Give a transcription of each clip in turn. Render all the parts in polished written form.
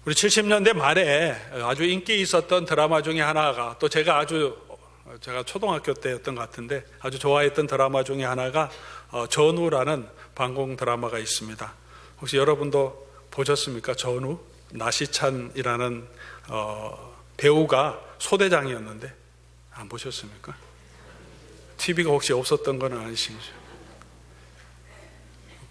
우리 70년대 말에 아주 인기 있었던 드라마 중에 하나가, 또 제가 초등학교 때였던 것 같은데 아주 좋아했던 드라마 중에 하나가 전우라는 방공 드라마가 있습니다. 혹시 여러분도 보셨습니까? 전우? 나시찬이라는 배우가 소대장이었는데 안 보셨습니까? TV가 혹시 없었던 건 아니신가요?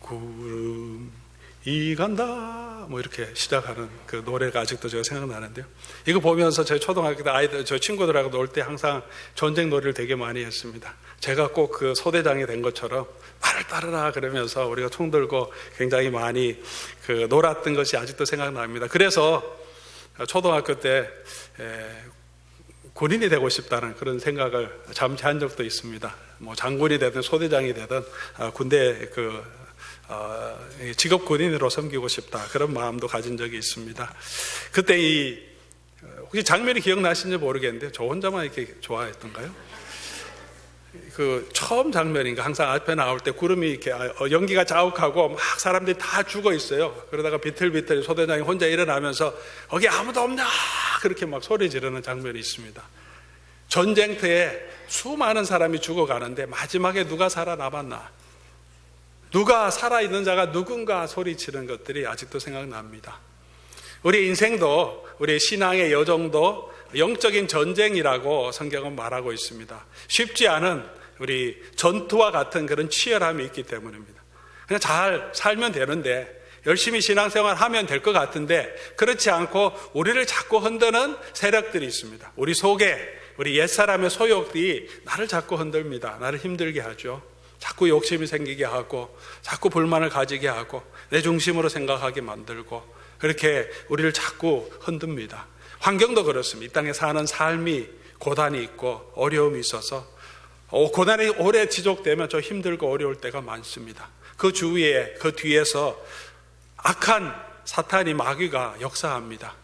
구름이 간다 뭐 이렇게 시작하는 그 노래가 아직도 제가 생각나는데요. 이거 보면서 저희 초등학교 때 아이들, 저 친구들하고 놀 때 항상 전쟁 놀이를 되게 많이 했습니다. 제가 꼭 그 소대장이 된 것처럼 나를 따르라 그러면서 우리가 총 들고 굉장히 많이 그 놀았던 것이 아직도 생각납니다. 그래서 초등학교 때 군인이 되고 싶다는 그런 생각을 잠시 한 적도 있습니다. 뭐 장군이 되든 소대장이 되든 군대 직업 군인으로 섬기고 싶다 그런 마음도 가진 적이 있습니다. 그때 혹시 장면이 기억나시는지 모르겠는데 저 혼자만 이렇게 좋아했던가요? 그 처음 장면인가 항상 앞에 나올 때 구름이 이렇게 연기가 자욱하고 막 사람들이 다 죽어 있어요. 그러다가 비틀비틀 소대장이 혼자 일어나면서 거기 아무도 없냐 그렇게 막 소리 지르는 장면이 있습니다. 전쟁터에 수많은 사람이 죽어가는데 마지막에 누가 살아남았나, 누가 살아있는 자가 누군가 소리치는 것들이 아직도 생각납니다. 우리 인생도, 우리 신앙의 여정도 영적인 전쟁이라고 성경은 말하고 있습니다. 쉽지 않은 우리 전투와 같은 그런 치열함이 있기 때문입니다. 그냥 잘 살면 되는데, 열심히 신앙생활 하면 될 것 같은데 그렇지 않고 우리를 자꾸 흔드는 세력들이 있습니다. 우리 속에 우리 옛사람의 소욕들이 나를 자꾸 흔듭니다. 나를 힘들게 하죠. 자꾸 욕심이 생기게 하고 자꾸 불만을 가지게 하고 내 중심으로 생각하게 만들고 그렇게 우리를 자꾸 흔듭니다. 환경도 그렇습니다. 이 땅에 사는 삶이 고단이 있고 어려움이 있어서 고난이 오래 지속되면 좀 힘들고 어려울 때가 많습니다. 그 주위에, 그 뒤에서 악한 사탄이, 마귀가 역사합니다.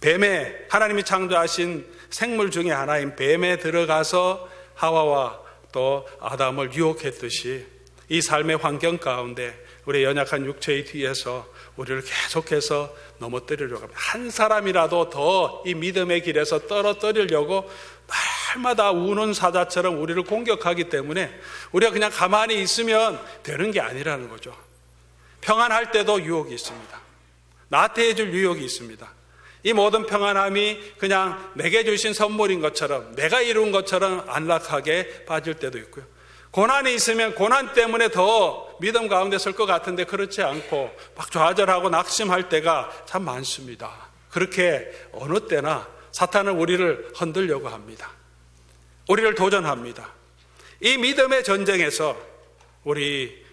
뱀에, 하나님이 창조하신 생물 중에 하나인 뱀에 들어가서 하와와 또 아담을 유혹했듯이 이 삶의 환경 가운데 우리의 연약한 육체의 뒤에서 우리를 계속해서 넘어뜨리려고 합니다. 한 사람이라도 더 이 믿음의 길에서 떨어뜨리려고 날마다 우는 사자처럼 우리를 공격하기 때문에 우리가 그냥 가만히 있으면 되는 게 아니라는 거죠. 평안할 때도 유혹이 있습니다. 나태해질 유혹이 있습니다. 이 모든 평안함이 그냥 내게 주신 선물인 것처럼, 내가 이룬 것처럼 안락하게 빠질 때도 있고요. 고난이 있으면 고난 때문에 더 믿음 가운데 설 것 같은데 그렇지 않고 막 좌절하고 낙심할 때가 참 많습니다. 그렇게 어느 때나 사탄은 우리를 흔들려고 합니다. 우리를 도전합니다. 이 믿음의 전쟁에서 우리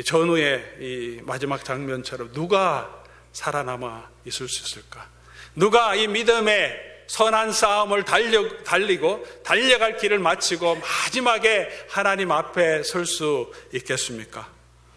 전후의 이 마지막 장면처럼 누가 살아남아 있을 수 있을까? 누가 이 믿음의 선한 싸움을 달리고 달려갈 길을 마치고 마지막에 하나님 앞에 설 수 있겠습니까?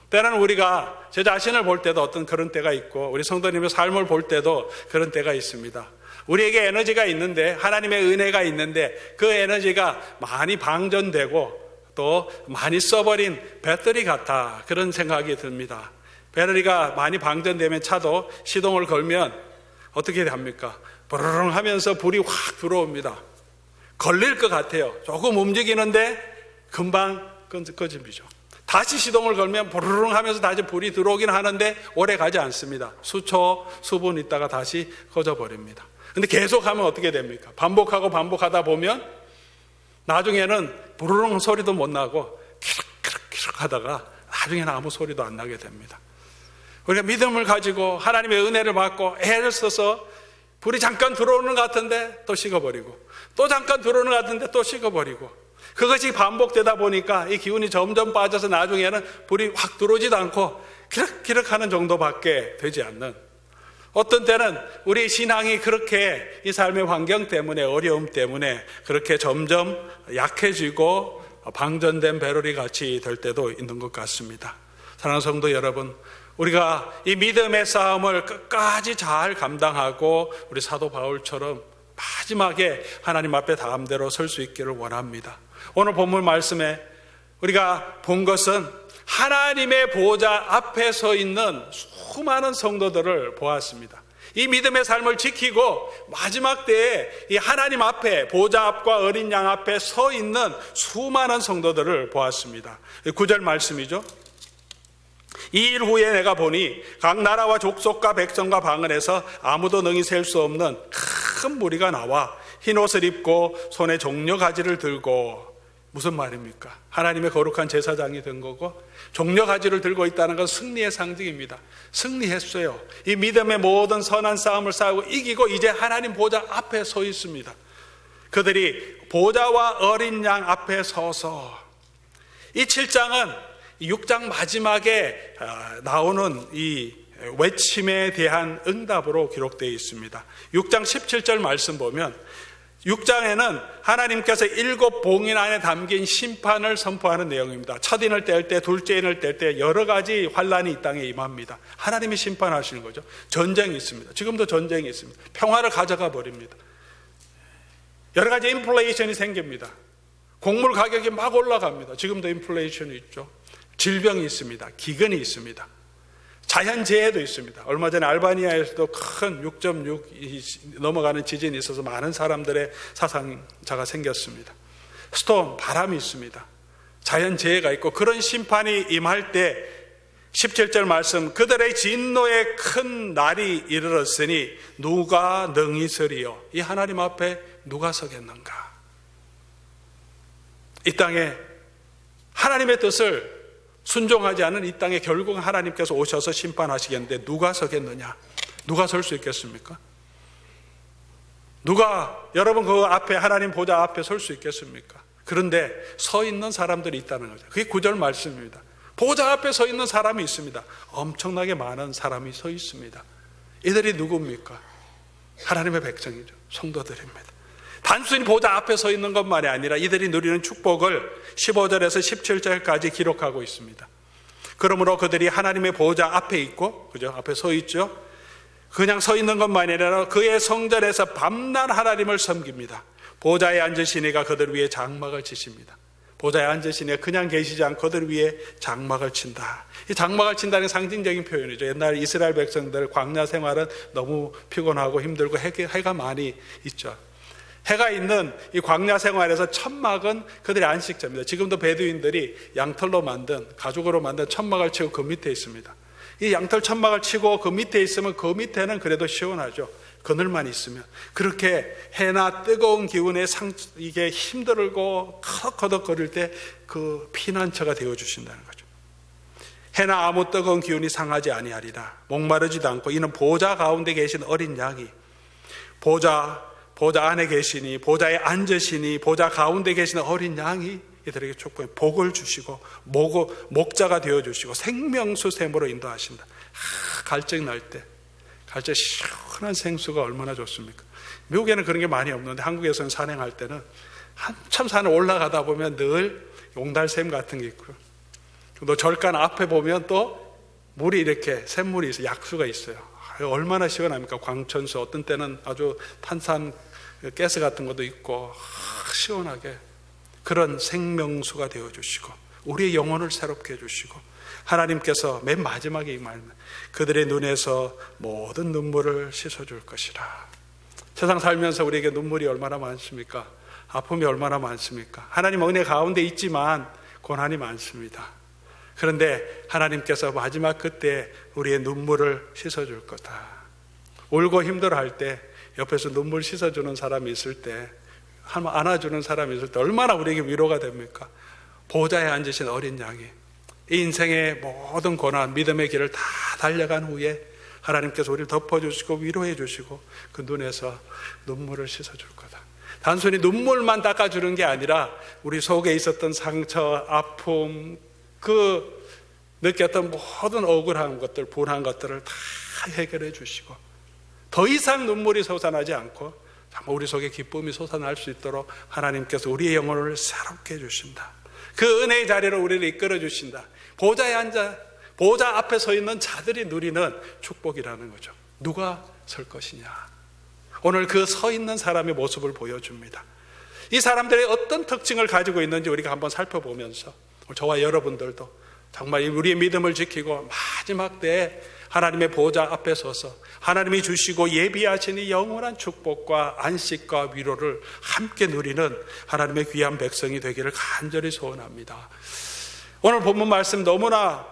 때로는 우리가 제 자신을 볼 때도 어떤 그런 때가 있고 우리 성도님의 삶을 볼 때도 그런 때가 있습니다. 우리에게 에너지가 있는데, 하나님의 은혜가 있는데 그 에너지가 많이 방전되고 또 많이 써버린 배터리 같아, 그런 생각이 듭니다. 배터리가 많이 방전되면 차도 시동을 걸면 어떻게 합니까? 부르릉 하면서 불이 확 들어옵니다. 걸릴 것 같아요. 조금 움직이는데 금방 꺼집니다. 다시 시동을 걸면 부르릉 하면서 다시 불이 들어오긴 하는데 오래 가지 않습니다. 수초, 수분 있다가 다시 꺼져버립니다. 근데 계속하면 어떻게 됩니까? 반복하다 보면 나중에는 부르릉 소리도 못 나고 키럭키럭 하다가 나중에는 아무 소리도 안 나게 됩니다. 우리가 믿음을 가지고 하나님의 은혜를 받고 애를 써서 불이 잠깐 들어오는 것 같은데 또 식어버리고, 또 잠깐 들어오는 것 같은데 또 식어버리고, 그것이 반복되다 보니까 이 기운이 점점 빠져서 나중에는 불이 확 들어오지도 않고 키럭키럭 하는 정도밖에 되지 않는, 어떤 때는 우리 신앙이 그렇게 이 삶의 환경 때문에, 어려움 때문에 그렇게 점점 약해지고 방전된 배럴이 같이 될 때도 있는 것 같습니다. 사랑하는 성도 여러분, 우리가 이 믿음의 싸움을 끝까지 잘 감당하고 우리 사도 바울처럼 마지막에 하나님 앞에 다음대로 설 수 있기를 원합니다. 오늘 본문 말씀에 우리가 본 것은 하나님의 보좌 앞에 서 있는 수많은 성도들을 보았습니다. 이 믿음의 삶을 지키고 마지막 때에 이 하나님 앞에 보좌 앞과 어린 양 앞에 서 있는 수많은 성도들을 보았습니다. 9절 말씀이죠. 이 일 후에 내가 보니 각 나라와 족속과 백성과 방언에서 아무도 능히 셀 수 없는 큰 무리가 나와 흰 옷을 입고 손에 종려 가지를 들고, 무슨 말입니까? 하나님의 거룩한 제사장이 된 거고 종려 가지를 들고 있다는 건 승리의 상징입니다. 승리했어요. 이 믿음의 모든 선한 싸움을 싸우고 이기고 이제 하나님 보좌 앞에 서 있습니다. 그들이 보좌와 어린 양 앞에 서서, 이 7장은 6장 마지막에 나오는 이 외침에 대한 응답으로 기록되어 있습니다. 6장 17절 말씀 보면 6장에는 하나님께서 7 봉인 안에 담긴 심판을 선포하는 내용입니다. 첫 인을 뗄 때, 둘째 인을 뗄 때 여러 가지 환란이 이 땅에 임합니다. 하나님이 심판하시는 거죠. 전쟁이 있습니다. 지금도 전쟁이 있습니다. 평화를 가져가 버립니다. 여러 가지 인플레이션이 생깁니다. 곡물 가격이 막 올라갑니다. 지금도 인플레이션이 있죠. 질병이 있습니다. 기근이 있습니다. 자연재해도 있습니다. 얼마 전에 알바니아에서도 큰 6.6 넘어가는 지진이 있어서 많은 사람들의 사상자가 생겼습니다. 스톰, 바람이 있습니다. 자연재해가 있고, 그런 심판이 임할 때 17절 말씀, 그들의 진노의 큰 날이 이르렀으니 누가 능히 서리요. 이 하나님 앞에 누가 서겠는가? 이 땅에 하나님의 뜻을 순종하지 않은 이 땅에 결국 하나님께서 오셔서 심판하시겠는데 누가 서겠느냐? 누가 설 수 있겠습니까? 누가 여러분 그 앞에 하나님 보좌 앞에 설 수 있겠습니까? 그런데 서 있는 사람들이 있다는 거죠. 그게 9절 말씀입니다. 보좌 앞에 서 있는 사람이 있습니다. 엄청나게 많은 사람이 서 있습니다. 이들이 누굽니까? 하나님의 백성이죠. 성도들입니다. 단순히 보좌 앞에 서 있는 것만이 아니라 이들이 누리는 축복을 15절에서 17절까지 기록하고 있습니다. 그러므로 그들이 하나님의 보좌 앞에 있고, 그죠? 앞에 서 있죠. 그냥 서 있는 것만이 아니라 그의 성전에서 밤낮 하나님을 섬깁니다. 보좌에 앉으시니가 그들 위에 장막을 치십니다. 보좌에 앉으시니가 그냥 계시지 않고 그들 위에 장막을 친다. 이 장막을 친다는 상징적인 표현이죠. 옛날 이스라엘 백성들 광야 생활은 너무 피곤하고 힘들고 해가 많이 있죠. 해가 있는 이 광야 생활에서 천막은 그들의 안식처입니다. 지금도 베두인들이 양털로 만든, 가죽으로 만든 천막을 치고 그 밑에 있습니다. 이 양털 천막을 치고 그 밑에 있으면 그 밑에는 그래도 시원하죠. 그늘만 있으면. 그렇게 해나 뜨거운 기운에 이게 힘들고 커덕커덕거릴 때 그 피난처가 되어주신다는 거죠. 해나 아무 뜨거운 기운이 상하지 아니하리라. 목마르지도 않고 이는 보좌 가운데 계신 어린 양이 보좌 안에 계시니, 보좌에 앉으시니, 보좌 가운데 계시는 어린 양이 이들에게 축복의 복을 주시고 목자가 되어주시고 생명수 샘으로 인도하신다. 갈증 날 때, 갈증 시원한 생수가 얼마나 좋습니까? 미국에는 그런 게 많이 없는데 한국에서는 산행할 때는 한참 산을 올라가다 보면 늘 용달샘 같은 게 있고요. 또 절간 앞에 보면 또 물이 이렇게 샘물이 있어요. 약수가 있어요. 얼마나 시원합니까? 광천수, 어떤 때는 아주 탄산 가스 같은 것도 있고 시원하게 그런 생명수가 되어주시고 우리의 영혼을 새롭게 해주시고, 하나님께서 맨 마지막에 이 말, 그들의 눈에서 모든 눈물을 씻어줄 것이라. 세상 살면서 우리에게 눈물이 얼마나 많습니까? 아픔이 얼마나 많습니까? 하나님 은혜 가운데 있지만 고난이 많습니다. 그런데 하나님께서 마지막 그때 우리의 눈물을 씻어줄 거다. 울고 힘들어할 때 옆에서 눈물 씻어주는 사람이 있을 때, 안아주는 사람이 있을 때 얼마나 우리에게 위로가 됩니까? 보좌에 앉으신 어린 양이 이 인생의 모든 고난, 믿음의 길을 다 달려간 후에 하나님께서 우리를 덮어주시고 위로해 주시고 그 눈에서 눈물을 씻어줄 거다. 단순히 눈물만 닦아주는 게 아니라 우리 속에 있었던 상처, 아픔, 그 느꼈던 모든 억울한 것들, 분한 것들을 다 해결해 주시고 더 이상 눈물이 솟아나지 않고 정말 우리 속에 기쁨이 솟아날 수 있도록 하나님께서 우리의 영혼을 새롭게 해주신다. 그 은혜의 자리로 우리를 이끌어 주신다. 보좌에 앉아 보좌 앞에 서 있는 자들이 누리는 축복이라는 거죠. 누가 설 것이냐. 오늘 그 서 있는 사람의 모습을 보여줍니다. 이 사람들이 어떤 특징을 가지고 있는지 우리가 한번 살펴보면서 저와 여러분들도 정말 우리의 믿음을 지키고 마지막 때에 하나님의 보좌 앞에 서서 하나님이 주시고 예비하신 이 영원한 축복과 안식과 위로를 함께 누리는 하나님의 귀한 백성이 되기를 간절히 소원합니다. 오늘 본문 말씀 너무나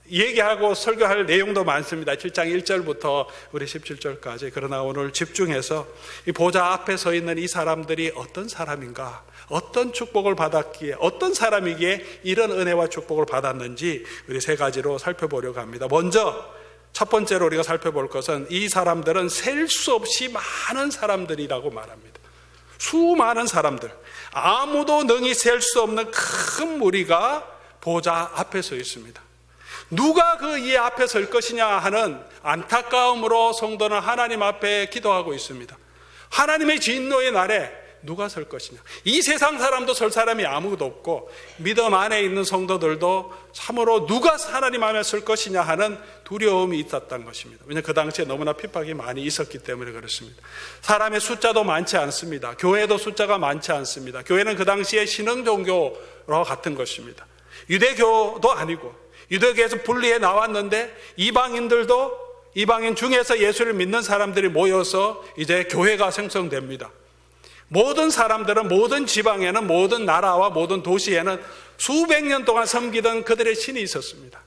얘기하고 설교할 내용도 많습니다. 7장 1절부터 우리 17절까지. 그러나 오늘 집중해서 이 보좌 앞에 서 있는 이 사람들이 어떤 사람인가, 어떤 축복을 받았기에, 어떤 사람이기에 이런 은혜와 축복을 받았는지 우리 세 가지로 살펴보려고 합니다. 먼저 첫 번째로 우리가 살펴볼 것은 이 사람들은 셀 수 없이 많은 사람들이라고 말합니다. 수많은 사람들, 아무도 능히 셀 수 없는 큰 무리가 보좌 앞에 서 있습니다. 누가 그 이 앞에 설 것이냐 하는 안타까움으로 성도는 하나님 앞에 기도하고 있습니다. 하나님의 진노의 날에 누가 설 것이냐. 이 세상 사람도 설 사람이 아무도 없고 믿음 안에 있는 성도들도 참으로 누가 하나님 앞에 설 것이냐 하는 두려움이 있었던 것입니다. 왜냐하면 그 당시에 너무나 핍박이 많이 있었기 때문에 그렇습니다. 사람의 숫자도 많지 않습니다. 교회도 숫자가 많지 않습니다. 교회는 그 당시에 신흥 종교와 같은 것입니다. 유대교도 아니고 유대교에서 분리해 나왔는데 이방인 중에서 예수를 믿는 사람들이 모여서 이제 교회가 생성됩니다. 모든 사람들은 모든 지방에는, 모든 나라와 모든 도시에는 수백 년 동안 섬기던 그들의 신이 있었습니다.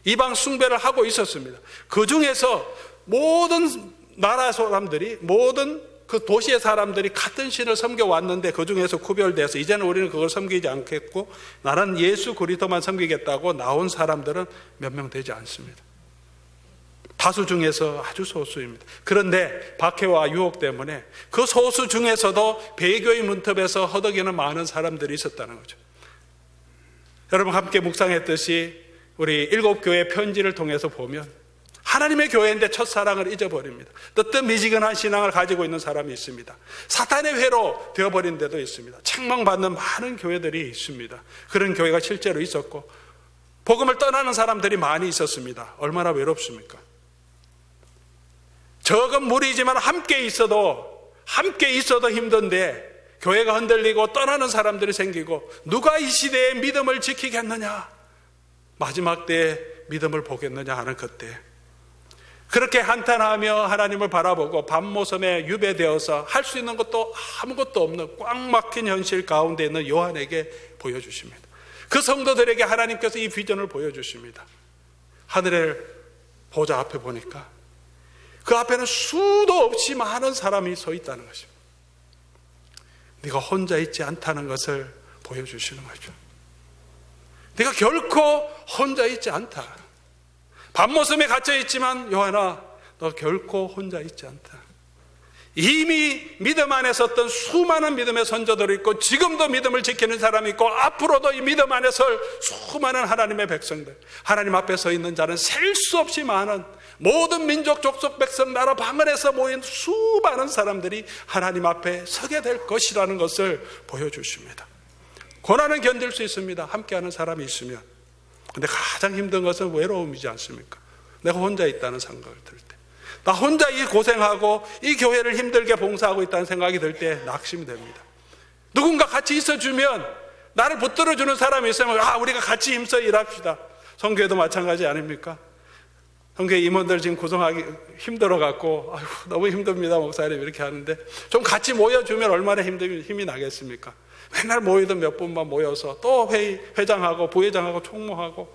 이방 숭배를 하고 있었습니다. 그 중에서 모든 나라 사람들이, 모든 그 도시의 사람들이 같은 신을 섬겨왔는데 그 중에서 구별돼서 이제는 우리는 그걸 섬기지 않겠고 나는 예수 그리스도만 섬기겠다고 나온 사람들은 몇 명 되지 않습니다. 다수 중에서 아주 소수입니다. 그런데 박해와 유혹 때문에 그 소수 중에서도 배교의 문턱에서 허덕이는 많은 사람들이 있었다는 거죠. 여러분 함께 묵상했듯이 우리 7교회 편지를 통해서 보면 하나님의 교회인데 첫사랑을 잊어버립니다. 뜨뜻미지근한 신앙을 가지고 있는 사람이 있습니다. 사탄의 회로 되어버린 데도 있습니다. 책망받는 많은 교회들이 있습니다. 그런 교회가 실제로 있었고 복음을 떠나는 사람들이 많이 있었습니다. 얼마나 외롭습니까? 적은 무리지만 함께 있어도 힘든데 교회가 흔들리고 떠나는 사람들이 생기고 누가 이 시대에 믿음을 지키겠느냐, 마지막 때에 믿음을 보겠느냐 하는 그때 그렇게 한탄하며 하나님을 바라보고 밤모섬에 유배되어서 할 수 있는 것도 아무것도 없는 꽉 막힌 현실 가운데 있는 요한에게 보여주십니다. 그 성도들에게 하나님께서 이 비전을 보여주십니다. 하늘의 보좌 앞에 보니까 그 앞에는 수도 없이 많은 사람이 서 있다는 것입니다. 네가 혼자 있지 않다는 것을 보여주시는 거죠. 네가 결코 혼자 있지 않다. 밤모섬에 갇혀 있지만 요한아, 너 결코 혼자 있지 않다. 이미 믿음 안에 섰던 수많은 믿음의 선조들이 있고 지금도 믿음을 지키는 사람이 있고 앞으로도 이 믿음 안에 설 수많은 하나님의 백성들, 하나님 앞에 서 있는 자는 셀 수 없이 많은 모든 민족, 족속, 백성, 나라, 방언에서 모인 수많은 사람들이 하나님 앞에 서게 될 것이라는 것을 보여주십니다. 고난은 견딜 수 있습니다. 함께하는 사람이 있으면. 근데 가장 힘든 것은 외로움이지 않습니까? 내가 혼자 있다는 생각을 들 때, 나 혼자 이 고생하고 이 교회를 힘들게 봉사하고 있다는 생각이 들 때 낙심이 됩니다. 누군가 같이 있어주면, 나를 붙들어주는 사람이 있으면 우리가 같이 힘써 일합시다. 성교회도 마찬가지 아닙니까? 성교회 임원들 지금 구성하기 힘들어갖고 너무 힘듭니다 목사님 이렇게 하는데 좀 같이 모여주면 얼마나 힘이 나겠습니까? 맨날 모이던 몇 분만 모여서 또 회장하고 부회장하고 총무하고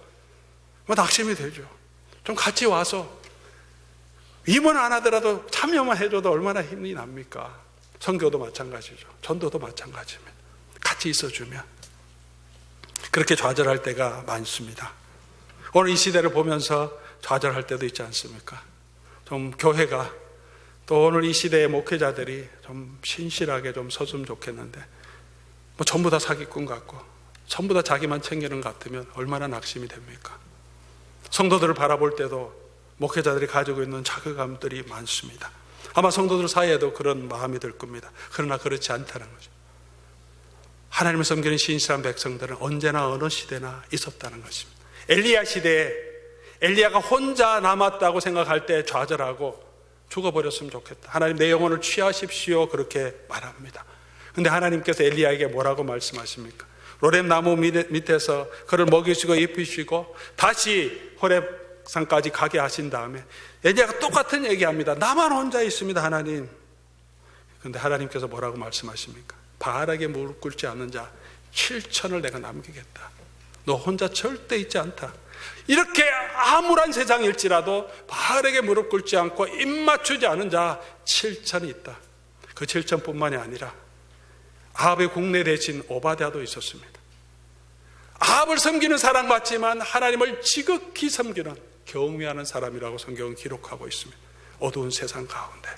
낙심이 되죠. 좀 같이 와서 임원 안 하더라도 참여만 해줘도 얼마나 힘이 납니까? 선교도 마찬가지죠. 전도도 마찬가지입니다. 같이 있어주면 그렇게 좌절할 때가 많습니다. 오늘 이 시대를 보면서 좌절할 때도 있지 않습니까? 좀 교회가 또 오늘 이 시대의 목회자들이 좀 신실하게 좀 서주면 좋겠는데 전부 다 사기꾼 같고 전부 다 자기만 챙기는 것 같으면 얼마나 낙심이 됩니까? 성도들을 바라볼 때도 목회자들이 가지고 있는 자괴감들이 많습니다. 아마 성도들 사이에도 그런 마음이 들 겁니다. 그러나 그렇지 않다는 거죠. 하나님을 섬기는 신실한 백성들은 언제나 어느 시대나 있었다는 것입니다. 엘리야 시대에 엘리야가 혼자 남았다고 생각할 때 좌절하고 죽어버렸으면 좋겠다. 하나님 내 영혼을 취하십시오 그렇게 말합니다. 근데 하나님께서 엘리야에게 뭐라고 말씀하십니까? 로렙 나무 밑에서 그를 먹이시고 입히시고 다시 호렙 백성까지 가게 하신 다음에 엘리야가 똑같은 얘기합니다. 나만 혼자 있습니다, 하나님. 그런데 하나님께서 뭐라고 말씀하십니까? 바알에게 무릎 꿇지 않는 자 7천을 내가 남기겠다. 너 혼자 절대 있지 않다. 이렇게 암울한 세상일지라도 바알에게 무릎 꿇지 않고 입 맞추지 않은 자 7천이 있다. 그 7천뿐만이 아니라 아합의 국내 대신 오바댜도 있었습니다. 아합을 섬기는 사랑받지만 하나님을 지극히 섬기는 경외하는 사람이라고 성경은 기록하고 있습니다. 어두운 세상 가운데,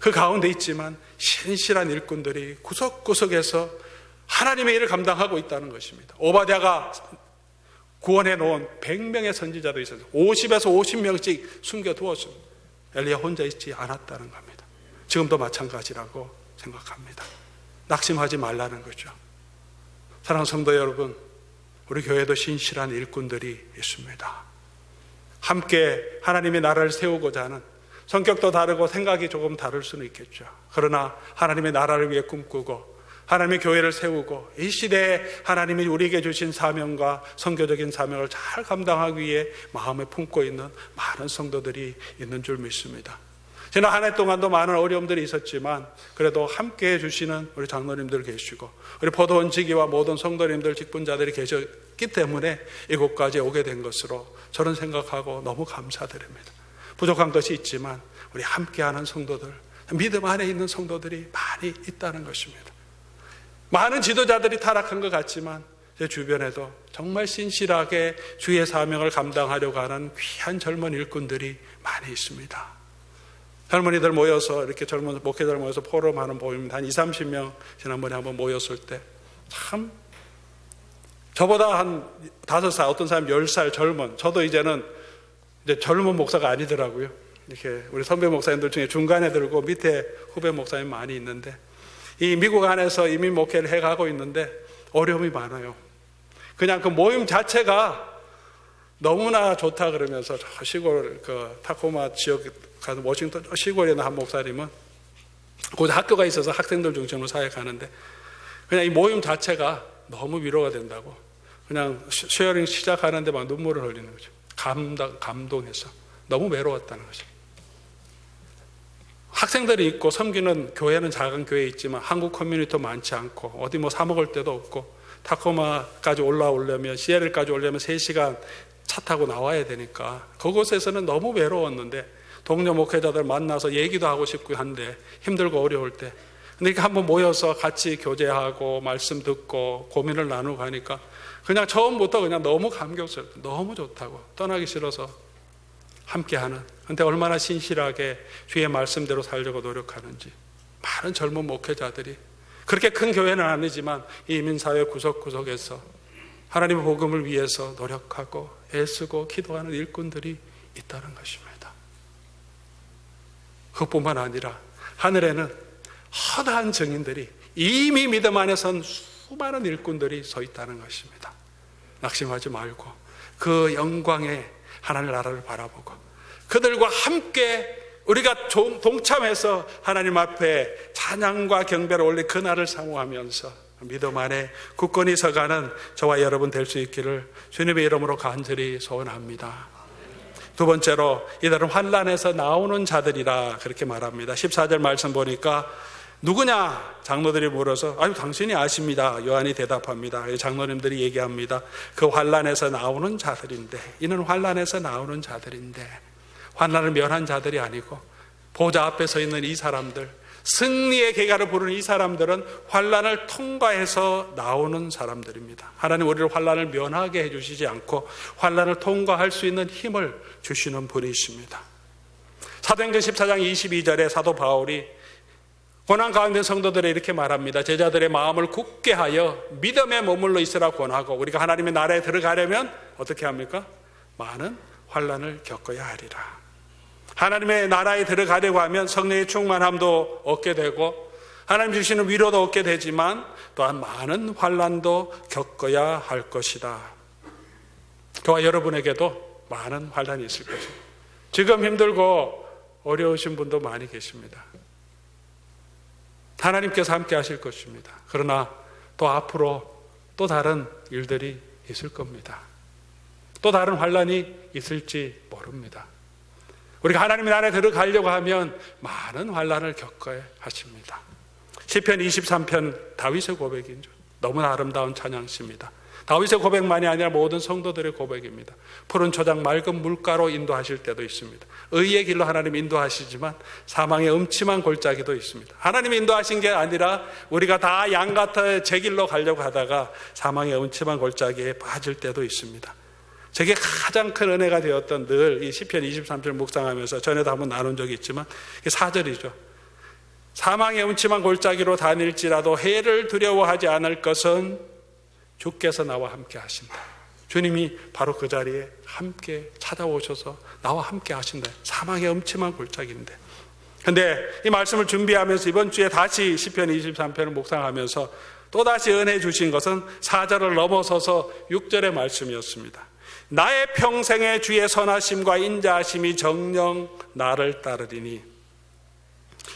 그 가운데 있지만 신실한 일꾼들이 구석구석에서 하나님의 일을 감당하고 있다는 것입니다. 오바댜가 구원해 놓은 100명의 선지자도 있었어요. 50에서 50명씩 숨겨두었습니다. 엘리야 혼자 있지 않았다는 겁니다. 지금도 마찬가지라고 생각합니다. 낙심하지 말라는 거죠. 사랑하는 성도 여러분, 우리 교회도 신실한 일꾼들이 있습니다. 함께 하나님의 나라를 세우고자 하는, 성격도 다르고 생각이 조금 다를 수는 있겠죠. 그러나 하나님의 나라를 위해 꿈꾸고 하나님의 교회를 세우고 이 시대에 하나님이 우리에게 주신 사명과 선교적인 사명을 잘 감당하기 위해 마음에 품고 있는 많은 성도들이 있는 줄 믿습니다. 지난 한 해 동안도 많은 어려움들이 있었지만 그래도 함께 해주시는 우리 장로님들 계시고 우리 포도원 지기와 모든 성도님들 직분자들이 계셨기 때문에 이곳까지 오게 된 것으로 저는 생각하고 너무 감사드립니다. 부족한 것이 있지만 우리 함께하는 성도들, 믿음 안에 있는 성도들이 많이 있다는 것입니다. 많은 지도자들이 타락한 것 같지만 제 주변에도 정말 신실하게 주의 사명을 감당하려고 하는 귀한 젊은 일꾼들이 많이 있습니다. 젊은이들 모여서 이렇게 젊은 목회자들 모여서 포럼하는 모임입니다. 한 20, 30명 지난번에 한번 모였을 때 참 저보다 한 5살, 어떤 사람 10살 젊은, 저도 이제는 이제 젊은 목사가 아니더라고요. 이렇게 우리 선배 목사님들 중에 중간에 들고 밑에 후배 목사님 많이 있는데 이 미국 안에서 이민 목회를 해가고 있는데 어려움이 많아요. 그냥 그 모임 자체가 너무나 좋다 그러면서 저 시골 그 타코마 지역 가서 워싱턴 시골에 있는 한 목사님은 그 학교가 있어서 학생들 중심으로 사역하는데 그냥 이 모임 자체가 너무 위로가 된다고 그냥 쉐어링 시작하는데 막 눈물을 흘리는 거죠. 감동해서 너무 외로웠다는 거죠. 학생들이 있고 섬기는 교회는 작은 교회에 있지만 한국 커뮤니티도 많지 않고 어디 뭐 사 먹을 데도 없고 타코마까지 올라오려면 시애틀까지 오려면 3시간 차 타고 나와야 되니까 그곳에서는 너무 외로웠는데 동료 목회자들 만나서 얘기도 하고 싶고 한데 힘들고 어려울 때 근데 이렇게 한번 모여서 같이 교제하고 말씀 듣고 고민을 나누고 하니까 그냥 처음부터 그냥 너무 감격스럽고 너무 좋다고 떠나기 싫어서 함께하는, 근데 얼마나 신실하게 주의 말씀대로 살려고 노력하는지 많은 젊은 목회자들이 그렇게 큰 교회는 아니지만 이민사회 구석구석에서 하나님의 복음을 위해서 노력하고 애쓰고 기도하는 일꾼들이 있다는 것입니다. 그것뿐만 아니라 하늘에는 허다한 증인들이 이미 믿음 안에 선 수많은 일꾼들이 서 있다는 것입니다. 낙심하지 말고 그 영광의 하나님 나라를 바라보고 그들과 함께 우리가 동참해서 하나님 앞에 찬양과 경배를 올릴 그날을 사모하면서 믿음 안에 굳건히 서가는 저와 여러분 될 수 있기를 주님의 이름으로 간절히 소원합니다. 두 번째로 이들은 환난에서 나오는 자들이라 그렇게 말합니다. 14절 말씀 보니까 누구냐? 장로들이 물어서 아유 당신이 아십니다. 요한이 대답합니다. 장로님들이 얘기합니다. 그 환난에서 나오는 자들인데, 이는 환난에서 나오는 자들인데 환난을 면한 자들이 아니고 보좌 앞에 서 있는 이 사람들, 승리의 계가를 부르는 이 사람들은 환난을 통과해서 나오는 사람들입니다. 하나님 우리를 환난을 면하게 해주시지 않고 환난을 통과할 수 있는 힘을 주시는 분이십니다. 사도행전 14장 22절에 사도 바울이 고난 가운데 성도들에 이렇게 말합니다. 제자들의 마음을 굳게 하여 믿음에 머물러 있으라 권하고 우리가 하나님의 나라에 들어가려면 어떻게 합니까? 많은 환난을 겪어야 하리라. 하나님의 나라에 들어가려고 하면 성령의 충만함도 얻게 되고 하나님 주시는 위로도 얻게 되지만 또한 많은 환난도 겪어야 할 것이다. 저와 여러분에게도 많은 환난이 있을 것입니다. 지금 힘들고 어려우신 분도 많이 계십니다. 하나님께서 함께 하실 것입니다. 그러나 또 앞으로 또 다른 일들이 있을 겁니다. 또 다른 환난이 있을지 모릅니다. 우리가 하나님 나라에 들어가려고 하면 많은 환난을 겪어야 하십니다. 시편 23편 다윗의 고백이죠. 너무나 아름다운 찬양시입니다. 다윗의 고백만이 아니라 모든 성도들의 고백입니다. 푸른 초장 맑은 물가로 인도하실 때도 있습니다. 의의 길로 하나님 인도하시지만 사망의 음침한 골짜기도 있습니다. 하나님이 인도하신 게 아니라 우리가 다 양 같아 제 길로 가려고 하다가 사망의 음침한 골짜기에 빠질 때도 있습니다. 제게 가장 큰 은혜가 되었던 늘 이 시편 23절 묵상하면서 전에도 한번 나눈 적이 있지만 4절이죠. 사망의 음침한 골짜기로 다닐지라도 해를 두려워하지 않을 것은 주께서 나와 함께 하신다. 주님이 바로 그 자리에 함께 찾아오셔서 나와 함께 하신다. 사망의 음침한 골짜기인데. 근데 이 말씀을 준비하면서 이번 주에 다시 시편 23편을 묵상하면서 또다시 은혜 주신 것은 4절을 넘어서서 6절의 말씀이었습니다. 나의 평생에 주의 선하심과 인자하심이 정녕 나를 따르리니.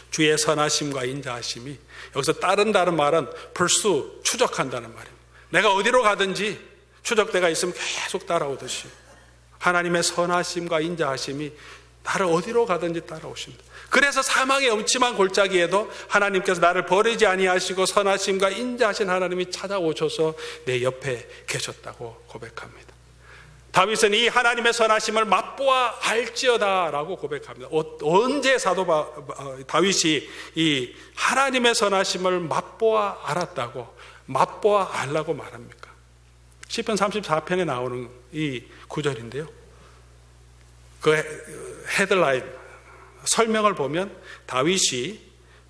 주의 선하심과 인자하심이, 여기서 따른다는 말은 pursue, 추적한다는 말입니다. 내가 어디로 가든지 추적대가 있으면 계속 따라오듯이 하나님의 선하심과 인자하심이 나를 어디로 가든지 따라오십니다. 그래서 사망의 음침한 골짜기에도 하나님께서 나를 버리지 아니하시고 선하심과 인자하신 하나님이 찾아오셔서 내 옆에 계셨다고 고백합니다. 다윗은 이 하나님의 선하심을 맛보아 알지어다 라고 고백합니다. 언제 다윗이 이 하나님의 선하심을 맛보아 알았다고, 맛보아 알라고 말합니까? 시편 34편에 나오는 이 구절인데요, 그 헤드라인 설명을 보면 다윗이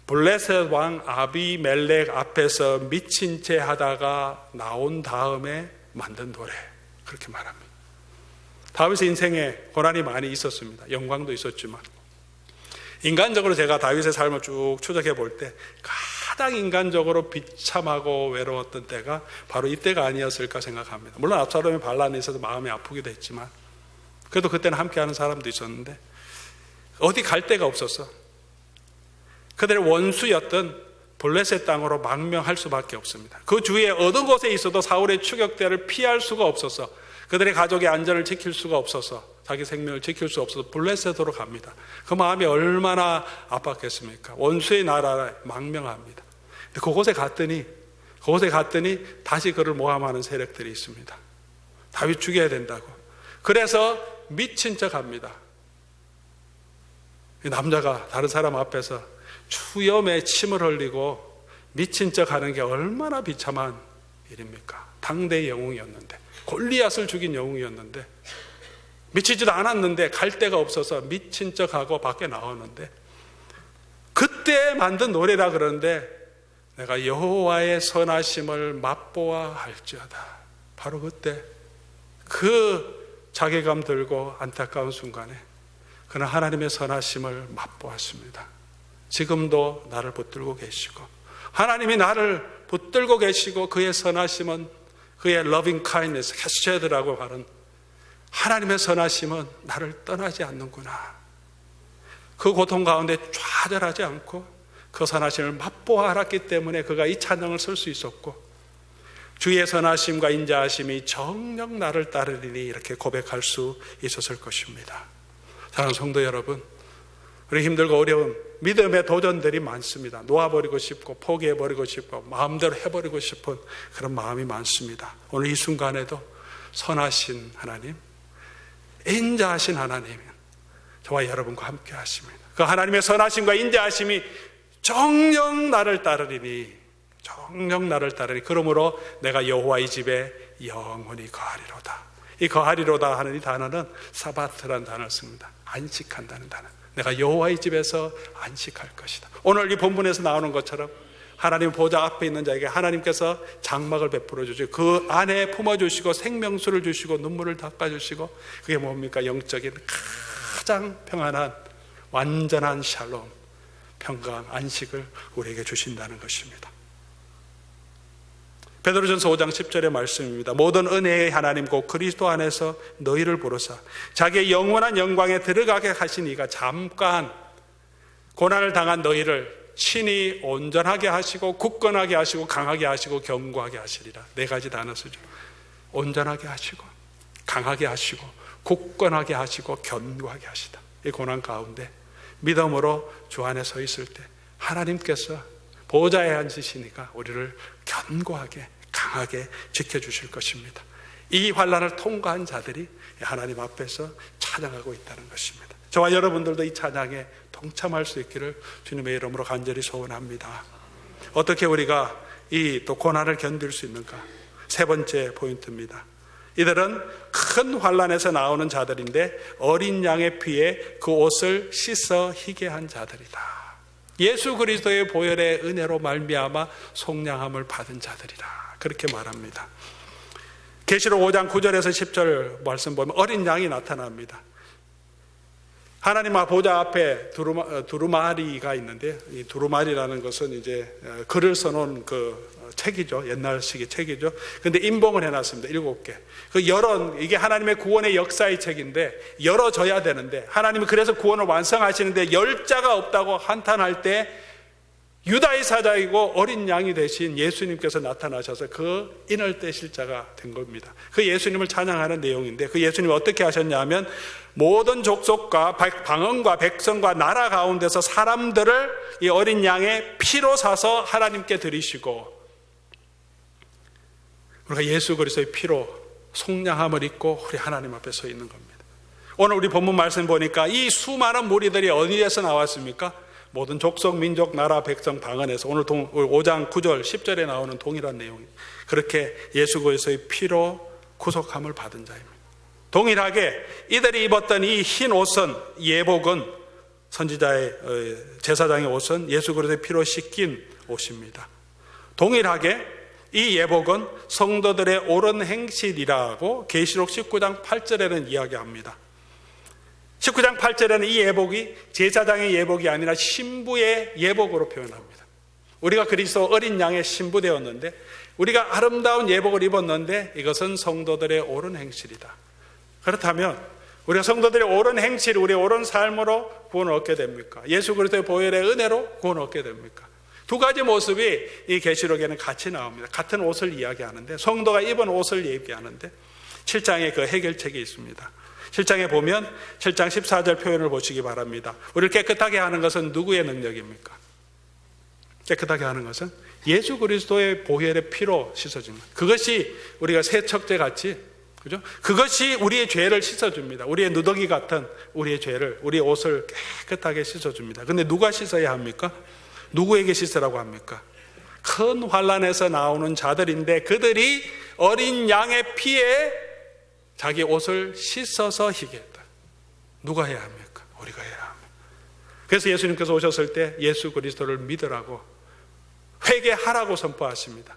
블레셋 왕 아비멜렉 앞에서 미친 채 하다가 나온 다음에 만든 노래, 그렇게 말합니다. 다윗의 인생에 고난이 많이 있었습니다. 영광도 있었지만 인간적으로 제가 다윗의 삶을 쭉 추적해 볼 때 가장 인간적으로 비참하고 외로웠던 때가 바로 이때가 아니었을까 생각합니다. 물론 압살롬의 반란에 있어서 마음이 아프기도 했지만 그래도 그때는 함께하는 사람도 있었는데 어디 갈 데가 없었어. 그들의 원수였던 블레셋 땅으로 망명할 수밖에 없습니다. 그 주위에 어느 곳에 있어도 사울의 추격대를 피할 수가 없어서, 그들의 가족의 안전을 지킬 수가 없어서, 자기 생명을 지킬 수 없어서 블레셋으로 갑니다. 그 마음이 얼마나 아팠겠습니까? 원수의 나라에 망명합니다. 그곳에 갔더니 다시 그를 모함하는 세력들이 있습니다. 다윗 죽여야 된다고. 그래서 미친 척합니다. 이 남자가 다른 사람 앞에서 추염에 침을 흘리고 미친 척하는 게 얼마나 비참한 일입니까? 당대의 영웅이었는데, 골리앗을 죽인 영웅이었는데, 미치지도 않았는데 갈 데가 없어서 미친 척하고 밖에 나오는데, 그때 만든 노래라 그러는데 내가 여호와의 선하심을 맛보아 알지어다. 바로 그때 그 자괴감 들고 안타까운 순간에 그는 하나님의 선하심을 맛보았습니다. 지금도 나를 붙들고 계시고, 하나님이 나를 붙들고 계시고, 그의 선하심은, 그의 loving kindness, 헤세드라고 하는 하나님의 선하심은 나를 떠나지 않는구나. 그 고통 가운데 좌절하지 않고 그 선하심을 맛보아 알았기 때문에 그가 이 찬양을 쓸 수 있었고, 주의 선하심과 인자하심이 정녕 나를 따르리니 이렇게 고백할 수 있었을 것입니다. 사랑하는 성도 여러분, 우리 힘들고 어려운 믿음의 도전들이 많습니다. 놓아버리고 싶고 포기해버리고 싶고 마음대로 해버리고 싶은 그런 마음이 많습니다. 오늘 이 순간에도 선하신 하나님, 인자하신 하나님, 저와 여러분과 함께 하십니다. 그 하나님의 선하심과 인자하심이 정녕 나를 따르리니, 정녕 나를 따르니, 그러므로 내가 여호와의 집에 영원히 거하리로다. 이 거하리로다 하는 이 단어는 사바트라는 단어를 씁니다. 안식한다는 단어. 내가 여호와의 집에서 안식할 것이다. 오늘 이 본문에서 나오는 것처럼 하나님 보좌 앞에 있는 자에게 하나님께서 장막을 베풀어 주시고 그 안에 품어주시고 생명수를 주시고 눈물을 닦아주시고, 그게 뭡니까? 영적인 가장 평안한 완전한 샬롬, 평강, 안식을 우리에게 주신다는 것입니다. 베드로전서 5장 10절의 말씀입니다. 모든 은혜의 하나님 곧 그리스도 안에서 너희를 부르사 자기의 영원한 영광에 들어가게 하신 이가 잠깐 고난을 당한 너희를 친히 온전하게 하시고 굳건하게 하시고 강하게 하시고 견고하게 하시리라. 네 가지 단어 쓰죠. 온전하게 하시고 강하게 하시고 굳건하게 하시고 견고하게 하시다. 이 고난 가운데 믿음으로 주 안에 서 있을 때 하나님께서 보호자에 앉으시니까 우리를 견고하게 강하게 지켜주실 것입니다. 이 환난을 통과한 자들이 하나님 앞에서 찬양하고 있다는 것입니다. 저와 여러분들도 이 찬양에 동참할 수 있기를 주님의 이름으로 간절히 소원합니다. 어떻게 우리가 이 또 고난을 견딜 수 있는가? 세 번째 포인트입니다. 이들은 큰 환난에서 나오는 자들인데 어린 양의 피에 그 옷을 씻어 희게 한 자들이다. 예수 그리스도의 보혈의 은혜로 말미암아 속량함을 받은 자들이다. 그렇게 말합니다. 계시록 5장 9절에서 10절 말씀 보면 어린 양이 나타납니다. 하나님 보좌 앞에 두루마리가 있는데, 이 두루마리라는 것은 이제 글을 써놓은 그 책이죠. 옛날식의 책이죠. 근데 인봉을 해놨습니다. 7개. 이게 하나님의 구원의 역사의 책인데 열어져야 되는데, 하나님이 그래서 구원을 완성하시는데 10자가 없다고 한탄할 때 유다의 사자이고 어린 양이 되신 예수님께서 나타나셔서 그 인을 떼실 자가 된 겁니다. 그 예수님을 찬양하는 내용인데, 그 예수님이 어떻게 하셨냐면 모든 족속과 방언과 백성과 나라 가운데서 사람들을 이 어린 양의 피로 사서 하나님께 드리시고, 우리가 예수 그리스도의 피로 속량함을 입고 우리 하나님 앞에 서 있는 겁니다. 오늘 우리 본문 말씀 보니까 이 수많은 무리들이 어디에서 나왔습니까? 모든 족속, 민족, 나라, 백성, 방언에서. 오늘 5장 9절 10절에 나오는 동일한 내용입니다. 그렇게 예수 그리스도의 피로 구속함을 받은 자입니다. 동일하게 이들이 입었던 이 흰 옷은, 예복은, 선지자의 제사장의 옷은 예수 그리스도의 피로 씻긴 옷입니다. 동일하게 이 예복은 성도들의 옳은 행실이라고 계시록 19장 8절에는 이야기합니다. 19장 8절에는 이 예복이 제사장의 예복이 아니라 신부의 예복으로 표현합니다. 우리가 그리스도 어린 양의 신부 되었는데, 우리가 아름다운 예복을 입었는데 이것은 성도들의 옳은 행실이다. 그렇다면 우리가 성도들의 옳은 행실, 우리의 옳은 삶으로 구원을 얻게 됩니까? 예수 그리스도의 보혈의 은혜로 구원을 얻게 됩니까? 두 가지 모습이 이 계시록에는 같이 나옵니다. 같은 옷을 이야기하는데, 성도가 입은 옷을 얘기하는데 7장에 그 해결책이 있습니다. 7장에 보면 7장 14절 표현을 보시기 바랍니다. 우리를 깨끗하게 하는 것은 누구의 능력입니까? 깨끗하게 하는 것은 예수 그리스도의 보혈의 피로 씻어진 것. 그것이 우리가 세척제 같이, 그죠? 그것이 우리의 죄를 씻어줍니다. 우리의 누더기 같은 우리의 죄를, 우리의 옷을 깨끗하게 씻어줍니다. 근데 누가 씻어야 합니까? 누구에게 씻으라고 합니까? 큰 환난에서 나오는 자들인데, 그들이 어린 양의 피에 자기 옷을 씻어서 희게 했다. 누가 해야 합니까? 우리가 해야 합니다. 그래서 예수님께서 오셨을 때 예수 그리스도를 믿으라고, 회개하라고 선포하십니다.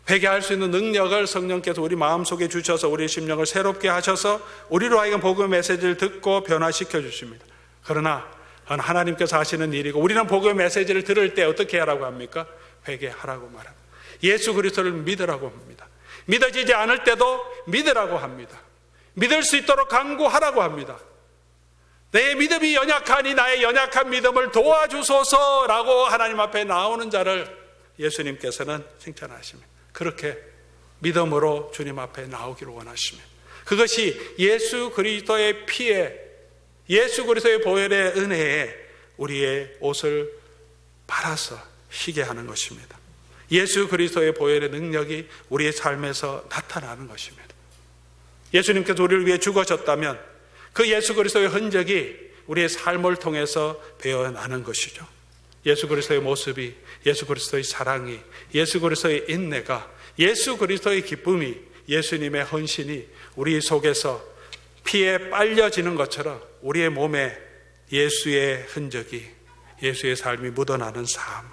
회개할 수 있는 능력을 성령께서 우리 마음속에 주셔서 우리의 심령을 새롭게 하셔서 우리로 하여금 복음의 메시지를 듣고 변화시켜 주십니다. 그러나 하나님께서 하시는 일이고, 우리는 복음의 메시지를 들을 때 어떻게 하라고 합니까? 회개하라고 말합니다. 예수 그리스도를 믿으라고 합니다. 믿어지지 않을 때도 믿으라고 합니다. 믿을 수 있도록 간구하라고 합니다. 내 믿음이 연약하니 나의 연약한 믿음을 도와주소서라고 하나님 앞에 나오는 자를 예수님께서는 칭찬하십니다. 그렇게 믿음으로 주님 앞에 나오기를 원하십니다. 그것이 예수 그리스도의 피에, 예수 그리스도의 보혈의 은혜에 우리의 옷을 빨아서 희게 하는 것입니다. 예수 그리스도의 보혈의 능력이 우리의 삶에서 나타나는 것입니다. 예수님께서 우리를 위해 죽으셨다면 그 예수 그리스도의 흔적이 우리의 삶을 통해서 배어나는 것이죠. 예수 그리스도의 모습이, 예수 그리스도의 사랑이, 예수 그리스도의 인내가, 예수 그리스도의 기쁨이, 예수님의 헌신이 우리 속에서 피에 빨려지는 것처럼 우리의 몸에 예수의 흔적이, 예수의 삶이 묻어나는 삶,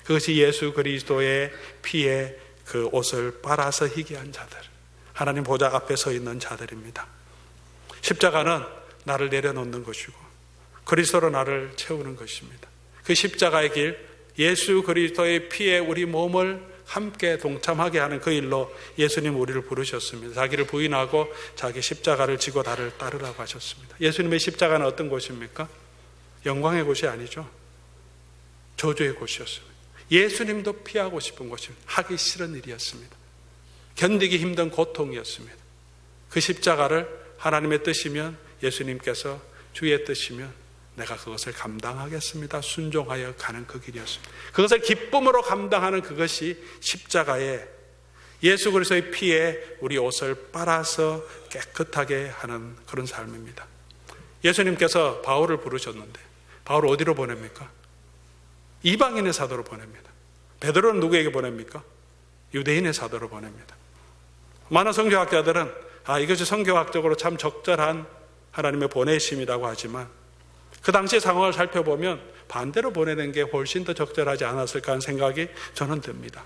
그것이 예수 그리스도의 피에 그 옷을 빨아서 희게 한 자들, 하나님 보좌 앞에 서 있는 자들입니다. 십자가는 나를 내려놓는 것이고 그리스도로 나를 채우는 것입니다. 그 십자가의 길, 예수 그리스도의 피에 우리 몸을 함께 동참하게 하는 그 일로 예수님 우리를 부르셨습니다. 자기를 부인하고 자기 십자가를 지고 나를 따르라고 하셨습니다. 예수님의 십자가는 어떤 곳입니까? 영광의 곳이 아니죠. 저주의 곳이었습니다. 예수님도 피하고 싶은 곳입니다. 하기 싫은 일이었습니다. 견디기 힘든 고통이었습니다. 그 십자가를 하나님의 뜻이면, 예수님께서 주의 뜻이면 내가 그것을 감당하겠습니다. 순종하여 가는 그 길이었습니다. 그것을 기쁨으로 감당하는 그것이 십자가의 예수 그리스도의 피에 우리 옷을 빨아서 깨끗하게 하는 그런 삶입니다. 예수님께서 바울을 부르셨는데 바울을 어디로 보냅니까? 이방인의 사도로 보냅니다. 베드로는 누구에게 보냅니까? 유대인의 사도로 보냅니다. 많은 선교학자들은 이것이 선교학적으로 참 적절한 하나님의 보내심이라고 하지만 그 당시 상황을 살펴보면 반대로 보내는 게 훨씬 더 적절하지 않았을까 하는 생각이 저는 듭니다.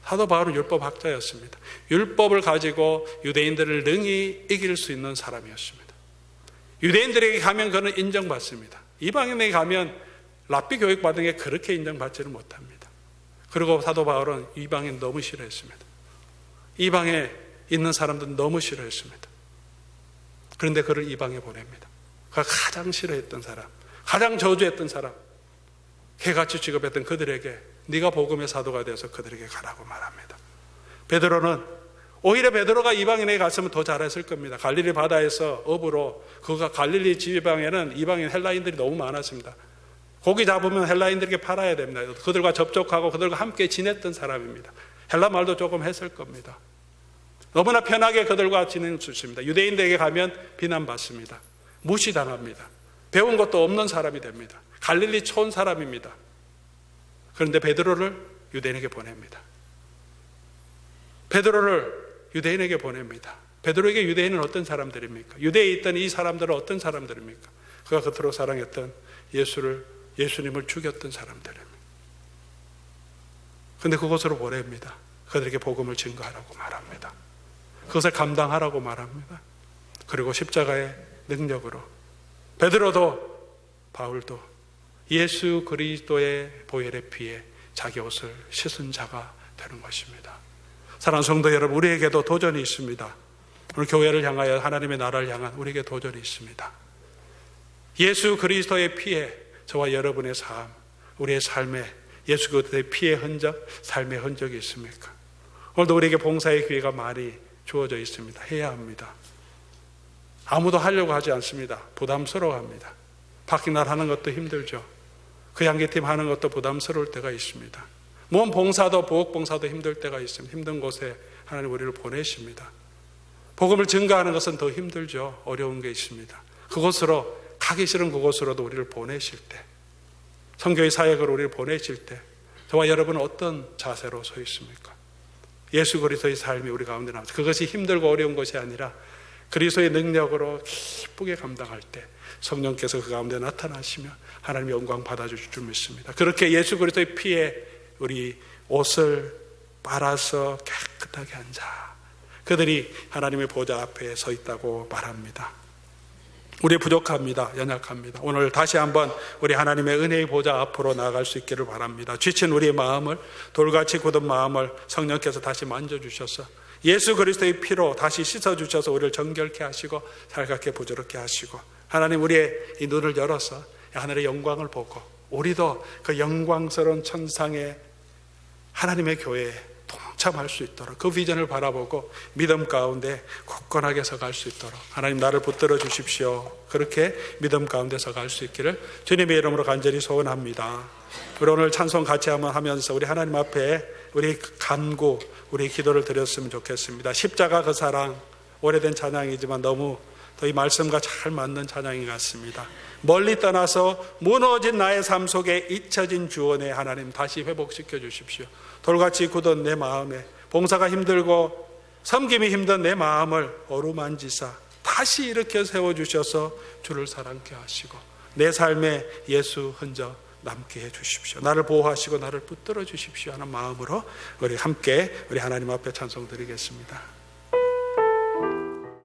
사도 바울은 율법학자였습니다. 율법을 가지고 유대인들을 능히 이길 수 있는 사람이었습니다. 유대인들에게 가면 그는 인정받습니다. 이방인에게 가면 랍비 교육받은 게 그렇게 인정받지는 못합니다. 그리고 사도 바울은 이방인 너무 싫어했습니다. 이방에 있는 사람들은 너무 싫어했습니다. 그런데 그를 이방에 보냅니다. 그가 가장 싫어했던 사람, 가장 저주했던 사람, 개같이 취급했던 그들에게 네가 복음의 사도가 되어서 그들에게 가라고 말합니다. 베드로는 오히려 베드로가 이방인에게 갔으면 더 잘했을 겁니다. 갈릴리 바다에서 업으로, 그가 갈릴리 지방에는 이방인 헬라인들이 너무 많았습니다. 고기 잡으면 헬라인들에게 팔아야 됩니다. 그들과 접촉하고 그들과 함께 지냈던 사람입니다. 헬라 말도 조금 했을 겁니다. 너무나 편하게 그들과 지낼 수 있습니다. 유대인들에게 가면 비난받습니다. 무시당합니다. 배운 것도 없는 사람이 됩니다. 갈릴리 촌 사람입니다. 그런데 베드로를 유대인에게 보냅니다. 베드로를 유대인에게 보냅니다. 베드로에게 유대인은 어떤 사람들입니까? 유대에 있던 이 사람들은 어떤 사람들입니까? 그가 그토록 사랑했던 예수님을 죽였던 사람들입니다. 그런데 그곳으로 보냅니다. 그들에게 복음을 증거하라고 말합니다. 그것을 감당하라고 말합니다. 그리고 십자가의 능력으로 베드로도 바울도 예수 그리스도의 보혈의 피에 자기 옷을 씻은 자가 되는 것입니다. 사랑하는 성도 여러분, 우리에게도 도전이 있습니다. 오늘 교회를 향하여 하나님의 나라를 향한 우리에게 도전이 있습니다. 예수 그리스도의 피에 저와 여러분의 삶, 우리의 삶에 예수 그리스도의 피의 흔적, 삶의 흔적이 있습니까? 오늘도 우리에게 봉사의 기회가 많이 주어져 있습니다. 해야 합니다. 아무도 하려고 하지 않습니다. 부담스러워합니다. 밖날 하는 것도 힘들죠. 그 양계팀 하는 것도 부담스러울 때가 있습니다. 몸 봉사도 부엌 봉사도 힘들 때가 있습니다. 힘든 곳에 하나님 우리를 보내십니다. 복음을 증거하는 것은 더 힘들죠. 어려운 게 있습니다. 그곳으로 가기 싫은 그곳으로도 우리를 보내실 때, 선교의 사역으로 우리를 보내실 때 저와 여러분은 어떤 자세로 서 있습니까? 예수 그리스도의 삶이 우리 가운데 나옵니다. 그것이 힘들고 어려운 것이 아니라 그리스도의 능력으로 기쁘게 감당할 때 성령께서 그 가운데 나타나시며 하나님의 영광 받아주실 줄 믿습니다. 그렇게 예수 그리스도의 피에 우리 옷을 빨아서 깨끗하게 한 자, 그들이 하나님의 보좌 앞에 서 있다고 말합니다. 우리 부족합니다. 연약합니다. 오늘 다시 한번 우리 하나님의 은혜의 보좌 앞으로 나아갈 수 있기를 바랍니다. 지친 우리의 마음을, 돌같이 굳은 마음을 성령께서 다시 만져주셔서 예수 그리스도의 피로 다시 씻어주셔서 우리를 정결케 하시고 살갑게 부드럽게 하시고, 하나님 우리의 이 눈을 열어서 하늘의 영광을 보고 우리도 그 영광스러운 천상의 하나님의 교회에 동참할 수 있도록 그 비전을 바라보고 믿음 가운데 굳건하게 서갈 수 있도록 하나님 나를 붙들어 주십시오. 그렇게 믿음 가운데 서갈 수 있기를 주님의 이름으로 간절히 소원합니다. 우리 오늘 찬송 같이 한번 하면서 우리 하나님 앞에 우리 간구, 우리 기도를 드렸으면 좋겠습니다. 십자가 그 사랑, 오래된 찬양이지만 너무 더 이 말씀과 잘 맞는 찬양인 것 같습니다. 멀리 떠나서 무너진 나의 삶 속에 잊혀진 주원의 하나님 다시 회복시켜 주십시오. 돌같이 굳은 내 마음에, 봉사가 힘들고 섬김이 힘든 내 마음을 어루만지사 다시 일으켜 세워주셔서 주를 사랑케 하시고 내 삶에 예수 흔적 남게 해주십시오. 나를 보호하시고 나를 붙들어 주십시오 하는 마음으로 우리 함께 우리 하나님 앞에 찬송 드리겠습니다.